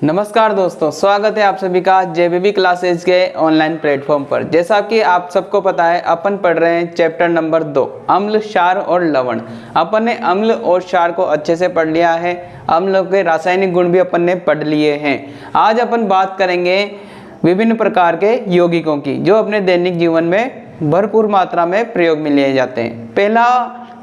नमस्कार दोस्तों, स्वागत है आप सभी का जेबीबी क्लासेज के ऑनलाइन प्लेटफॉर्म पर। जैसा कि आप सबको पता है, अपन पढ़ रहे हैं चैप्टर नंबर 2 अम्ल, क्षार और लवण। अपन ने अम्ल और क्षार को अच्छे से पढ़ लिया है। अम्ल के रासायनिक गुण भी अपन ने पढ़ लिए हैं। आज अपन बात करेंगे विभिन्न प्रकार के यौगिकों की, जो अपने दैनिक जीवन में भरपूर मात्रा में प्रयोग में लिए जाते हैं। पहला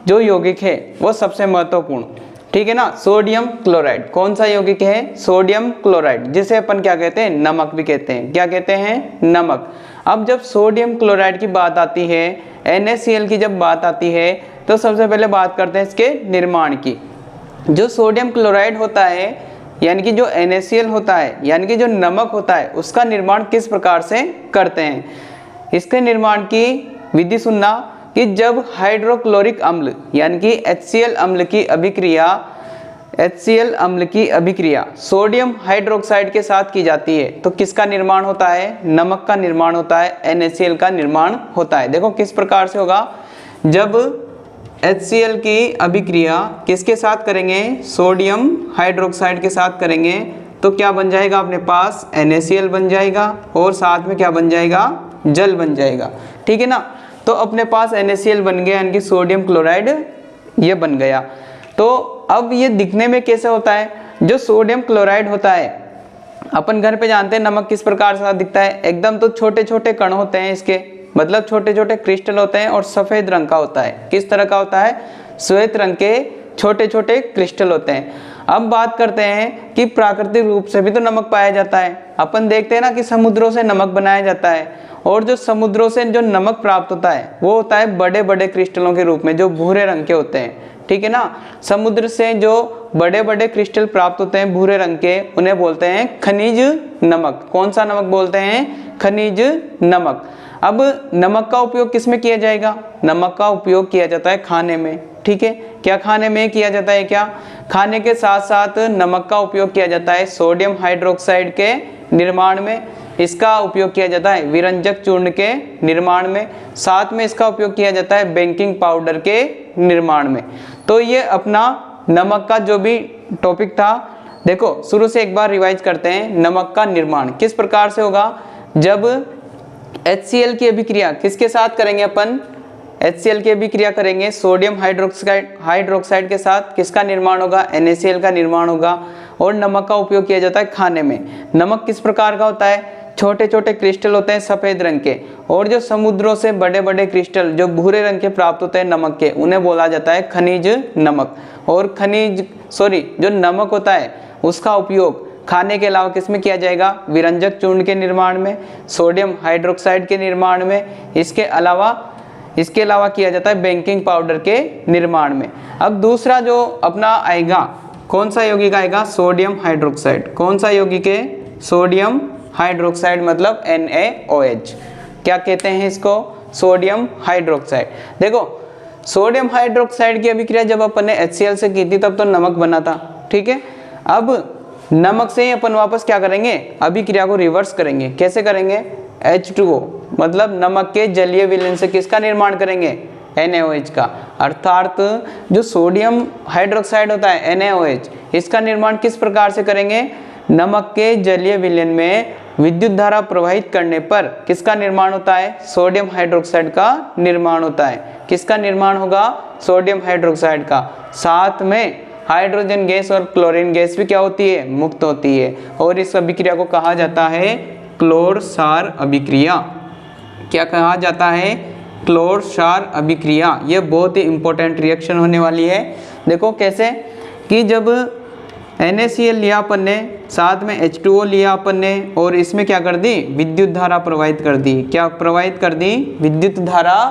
जो यौगिक है वो सबसे महत्वपूर्ण, ठीक है ना, सोडियम क्लोराइड। कौन सा यौगिक है? सोडियम क्लोराइड, जिसे अपन क्या कहते हैं? नमक भी कहते हैं। क्या कहते हैं? नमक। अब जब सोडियम क्लोराइड की बात आती है, NaCl की जब बात आती है, तो सबसे पहले बात करते हैं इसके निर्माण की। जो सोडियम क्लोराइड होता है, यानी कि जो NaCl होता है, यानी कि जो नमक होता है, उसका निर्माण किस प्रकार से करते हैं? इसके निर्माण की विधि सुनना कि जब हाइड्रोक्लोरिक अम्ल यानी कि HCl अम्ल की अभिक्रिया सोडियम हाइड्रोक्साइड के साथ की जाती है, तो किसका निर्माण होता है? नमक का निर्माण होता है, NaCl का निर्माण होता है। देखो किस प्रकार से होगा। जब HCl की अभिक्रिया किसके साथ करेंगे? सोडियम हाइड्रोक्साइड के साथ करेंगे, तो क्या बन जाएगा अपने पास? NaCl बन जाएगा और साथ में क्या बन जाएगा? जल बन जाएगा, ठीक है ना। तो अपने पास NaCl बन गया, यानी कि सोडियम क्लोराइड ये बन गया। तो अब ये दिखने में कैसे होता है? जो सोडियम क्लोराइड होता है, अपन घर पे जानते हैं नमक किस प्रकार से दिखता है। एकदम तो छोटे छोटे कण होते हैं इसके, मतलब छोटे छोटे क्रिस्टल होते हैं और सफ़ेद रंग का होता है। किस तरह का होता है? श्वेत रंग के छोटे छोटे क्रिस्टल होते हैं। अब बात करते हैं कि प्राकृतिक रूप से भी तो नमक पाया जाता है। अपन देखते हैं ना कि समुद्रों से नमक बनाया जाता है, और जो समुद्रों से जो नमक प्राप्त होता है वो होता है बड़े बड़े क्रिस्टलों के रूप में, जो भूरे रंग के होते हैं, ठीक है ना। समुद्र से जो बड़े बड़े क्रिस्टल प्राप्त होते हैं भूरे रंग के, उन्हें बोलते हैं खनिज नमक। कौन सा नमक बोलते हैं? खनिज नमक। अब नमक का उपयोग किस में किया जाएगा? नमक का उपयोग किया जाता है खाने में, ठीक है। क्या खाने में किया जाता है? क्या खाने के साथ साथ नमक का उपयोग किया जाता है सोडियम हाइड्रोक्साइड के निर्माण में। इसका उपयोग किया जाता है विरंजक चूर्ण के निर्माण में। साथ में इसका उपयोग किया जाता है बेकिंग पाउडर के निर्माण में। तो ये अपना नमक का जो भी टॉपिक था, देखो शुरू से एक बार रिवाइज करते हैं। नमक का निर्माण किस प्रकार से होगा? जब HCl की अभिक्रिया किसके साथ करेंगे अपन? HCl की अभिक्रिया करेंगे सोडियम हाइड्रोक्साइड के साथ। किसका निर्माण होगा? NaCl का निर्माण होगा। और नमक का उपयोग किया जाता है खाने में। नमक किस प्रकार का होता है? छोटे छोटे क्रिस्टल होते हैं सफ़ेद रंग के, और जो समुद्रों से बड़े बड़े क्रिस्टल जो भूरे रंग के प्राप्त होते हैं नमक के, उन्हें बोला जाता है खनिज नमक। और जो नमक होता है उसका उपयोग खाने के अलावा किस में किया जाएगा? विरंजक चूर्ण के निर्माण में, सोडियम हाइड्रोक्साइड के निर्माण में। इसके अलावा किया जाता है बेकिंग पाउडर के निर्माण में। अब दूसरा जो अपना आएगा, कौन सा यौगिक आएगा? Sodium hydroxide. कौन सा यौगिक है? सोडियम हाइड्रोक्साइड, मतलब NaOH। क्या कहते हैं इसको? Sodium hydroxide. देखो सोडियम हाइड्रोक्साइड की अभिक्रिया जब अपन ने HCl से की थी, तब तो नमक बना था, ठीक है। अब नमक से ही अपन वापस क्या करेंगे? अभिक्रिया को रिवर्स करेंगे। कैसे करेंगे? H2O, मतलब नमक के जलीय विलयन से किसका निर्माण करेंगे? NaOH का। अर्थात जो सोडियम हाइड्रोक्साइड होता है NaOH, इसका निर्माण किस प्रकार से करेंगे? नमक के जलीय विलयन में विद्युत धारा प्रवाहित करने पर किसका निर्माण होता है? सोडियम हाइड्रोक्साइड का निर्माण होता है। किसका निर्माण होगा? सोडियम हाइड्रोक्साइड का। साथ में हाइड्रोजन गैस और क्लोरीन गैस भी क्या होती है? मुक्त होती है। और इस अभिक्रिया को कहा जाता है क्लोर क्षार अभिक्रिया। क्या कहा जाता है? क्लोर क्षार अभिक्रिया। ये बहुत ही इंपॉर्टेंट रिएक्शन होने वाली है। देखो कैसे कि जब NaCl लिया अपन ने, साथ में H2O लिया अपन ने, और इसमें क्या कर दी? विद्युत धारा प्रवाहित कर दी। क्या प्रवाहित कर दी? विद्युत धारा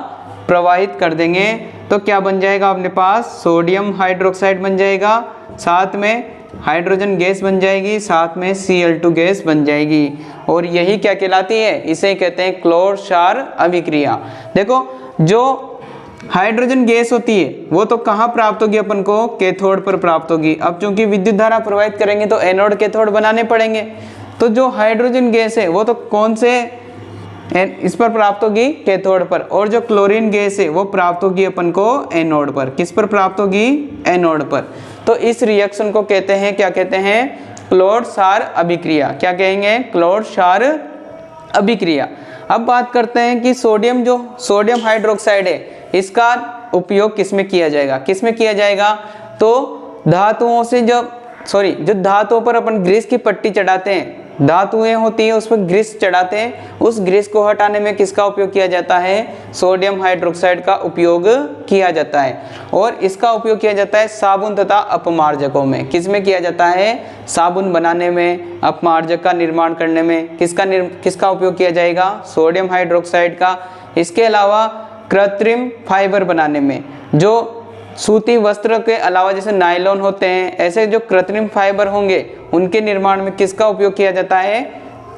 प्रवाहित कर देंगे, तो क्या बन जाएगा अपने पास? सोडियम हाइड्रोक्साइड बन जाएगा। साथ में हाइड्रोजन गैस बन जाएगी, साथ में Cl2 गैस बन जाएगी। और यही क्या कहलाती है? इसे कहते हैं क्लोर क्षार अभिक्रिया। देखो जो हाइड्रोजन गैस होती है वो तो कहाँ प्राप्त होगी अपन को? कैथोड पर प्राप्त होगी। अब चूंकि विद्युत धारा प्रवाहित करेंगे तो एनोड कैथोड बनाने पड़ेंगे, तो जो हाइड्रोजन गैस है वो तो कौन से इस पर प्राप्त होगी? कैथोड पर। और जो क्लोरीन गैस है वो प्राप्त होगी अपन को एनोड पर। किस पर प्राप्त होगी? एनोड पर। तो इस रिएक्शन को कहते हैं, क्या कहते हैं? क्लोर क्षार अभिक्रिया। क्या कहेंगे? क्लोर क्षार अभिक्रिया। अब बात करते हैं कि सोडियम हाइड्रोक्साइड है, इसका उपयोग किसमें किया जाएगा? किसमें किया जाएगा? तो धातुओं से जो धातुओं पर अपन ग्रीस की पट्टी चढ़ाते हैं, धातुएं होती हैं उस पर ग्रीस चढ़ाते हैं, उस ग्रीस को हटाने में किसका उपयोग किया जाता है? सोडियम हाइड्रोक्साइड का उपयोग किया जाता है। और इसका उपयोग किया जाता है साबुन तथा अपमार्जकों में। किसमें किया जाता है? साबुन बनाने में, अपमार्जक का निर्माण करने में किसका उपयोग किया जाएगा? सोडियम हाइड्रोक्साइड का। इसके अलावा कृत्रिम फाइबर बनाने में, जो सूती वस्त्र के अलावा जैसे नायलॉन होते हैं, ऐसे जो कृत्रिम फाइबर होंगे उनके निर्माण में किसका उपयोग किया जाता है?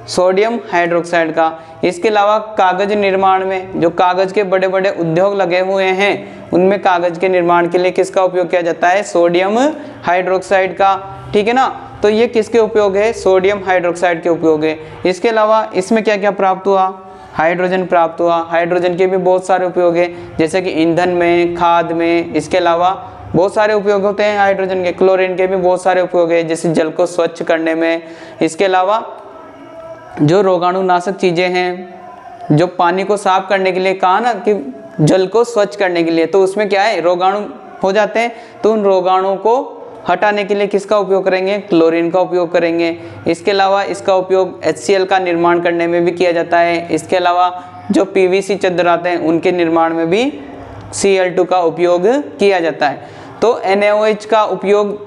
सोडियम हाइड्रोक्साइड का। इसके अलावा कागज निर्माण में, जो कागज के बड़े बड़े उद्योग लगे हुए हैं उनमें कागज के निर्माण के लिए किसका उपयोग किया जाता है? सोडियम हाइड्रोक्साइड का। ठीक है ना? तो ये किसके उपयोग है? सोडियम हाइड्रोक्साइड के उपयोग है। इसके अलावा इसमें क्या क्या प्राप्त हुआ? हाइड्रोजन प्राप्त हुआ। हाइड्रोजन के भी बहुत सारे उपयोग है, जैसे कि ईंधन में, खाद में। इसके अलावा बहुत सारे उपयोग होते हैं हाइड्रोजन के। क्लोरीन के भी बहुत सारे उपयोग है, जैसे जल को स्वच्छ करने में। इसके अलावा जो रोगाणुनाशक चीजें हैं, जो पानी को साफ करने के लिए कहा ना कि जल को स्वच्छ करने के लिए, तो उसमें क्या है? रोगाणु हो जाते हैं, तो उन रोगाणुओं को हटाने के लिए किसका उपयोग करेंगे? क्लोरीन का उपयोग करेंगे। इसके अलावा इसका उपयोग HCl का निर्माण करने में भी किया जाता है। इसके अलावा जो PVC चद्दर आते हैं उनके निर्माण में भी Cl2 का उपयोग किया जाता है। तो NaOH का उपयोग,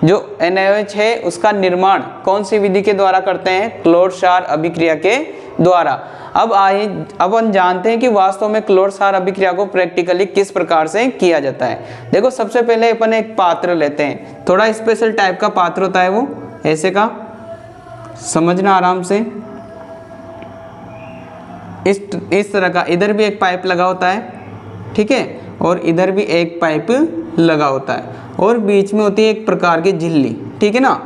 जो NaOH है उसका निर्माण कौन सी विधि के द्वारा करते हैं? क्लोर क्षार अभिक्रिया के द्वारा। अब हम जानते हैं कि वास्तव में क्लोर क्षार अभिक्रिया को प्रैक्टिकली किस प्रकार से किया जाता है। देखो, सबसे पहले अपन एक पात्र लेते हैं, थोड़ा स्पेशल टाइप का पात्र होता है, वो ऐसे का, समझना आराम से। इस तरह का, इधर भी एक पाइप लगा होता है, ठीक है, और इधर भी एक पाइप लगा होता है, और बीच में होती है एक प्रकार की झिल्ली। ठीक है ना?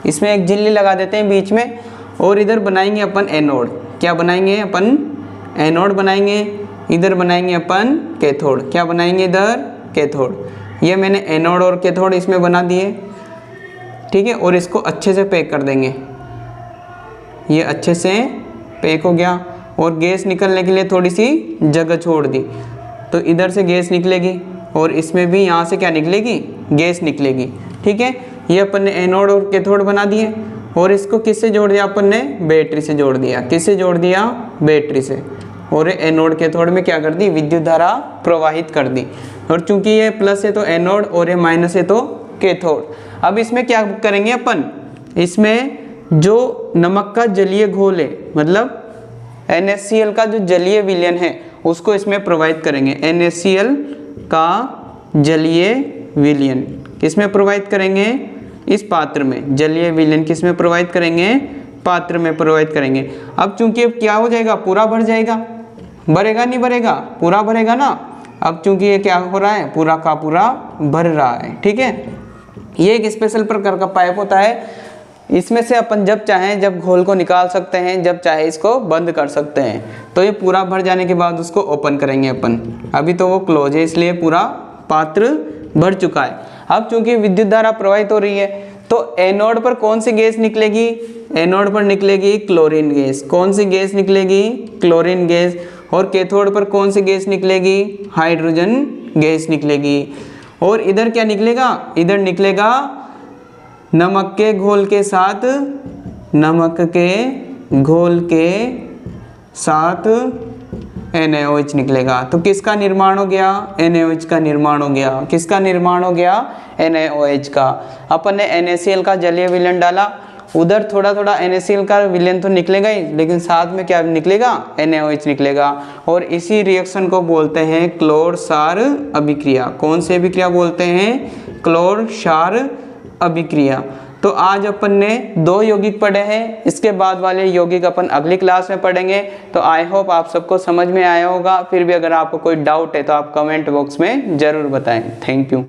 इसमें एक झिल्ली लगा देते हैं बीच में, और इधर बनाएंगे अपन एनोड। क्या बनाएंगे? अपन एनोड बनाएंगे। इधर बनाएंगे अपन कैथोड। क्या बनाएंगे? इधर कैथोड। ये मैंने एनोड और कैथोड इसमें बना दिए, ठीक है, और इसको अच्छे से पैक कर देंगे। ये अच्छे से पैक हो गया, और गैस निकलने के लिए थोड़ी सी जगह छोड़ दी, तो इधर से गैस निकलेगी, और इसमें भी यहाँ से क्या निकलेगी? गैस निकलेगी। ठीक है, ये अपन ने एनोड और कैथोड बना दिए, और इसको किससे जोड़ दिया? अपन ने बैटरी से जोड़ दिया। किससे जोड़ दिया? बैटरी से। और एनोड कैथोड में क्या कर दी? विद्युत धारा प्रवाहित कर दी। और चूंकि ये प्लस है तो एनोड, और ये माइनस है तो कैथोड। अब इसमें क्या करेंगे अपन? इसमें जो नमक का जलीय घोल है, मतलब NaCl का जो जलीय विलयन है, उसको इसमें प्रोवाइड करेंगे। NaCl का जलीय विलयन किसमें प्रोवाइड करेंगे? इस पात्र में। जलीय विलयन किसमें प्रोवाइड करेंगे? पात्र में प्रोवाइड करेंगे। अब चूंकि अब क्या हो जाएगा? पूरा भर जाएगा। भरेगा नहीं भरेगा? पूरा भरेगा ना। अब चूंकि ये क्या हो रहा है? पूरा का पूरा भर रहा है। ठीक है, ये एक स्पेशल प्रकार का पाइप होता है। इसमें से अपन जब चाहें जब घोल को निकाल सकते हैं, जब चाहे इसको बंद कर सकते हैं। तो ये पूरा भर जाने के बाद उसको ओपन करेंगे अपन। अभी तो वो क्लोज है, इसलिए पूरा पात्र भर चुका है। अब चूंकि विद्युत धारा प्रवाहित हो रही है, तो एनोड पर कौन सी गैस निकलेगी? एनोड पर निकलेगी क्लोरीन गैस। कौन सी गैस निकलेगी? Chlorine gas. और कैथोड पर कौन सी गैस निकलेगी? हाइड्रोजन गैस निकलेगी। और इधर क्या निकलेगा? इधर निकलेगा नमक के घोल के साथ, नमक के घोल के साथ NaOH निकलेगा। तो किसका निर्माण हो गया? NaOH का निर्माण हो गया। किसका निर्माण हो गया? NaOH का। अपन ने NaCl का जलीय विलयन डाला, उधर थोड़ा थोड़ा NaCl का विलयन तो निकलेगा ही, लेकिन साथ में क्या निकलेगा? NaOH निकलेगा। और इसी रिएक्शन को बोलते हैं क्लोर क्षार अभिक्रिया। कौन सी अभिक्रिया बोलते हैं? क्लोर क्षार अभिक्रिया। तो आज अपन ने 2 यौगिक पढ़े हैं, इसके बाद वाले यौगिक अपन अगली क्लास में पढ़ेंगे। तो आई होप आप सबको समझ में आया होगा। फिर भी अगर आपको कोई डाउट है तो आप कमेंट बॉक्स में जरूर बताएं। Thank you.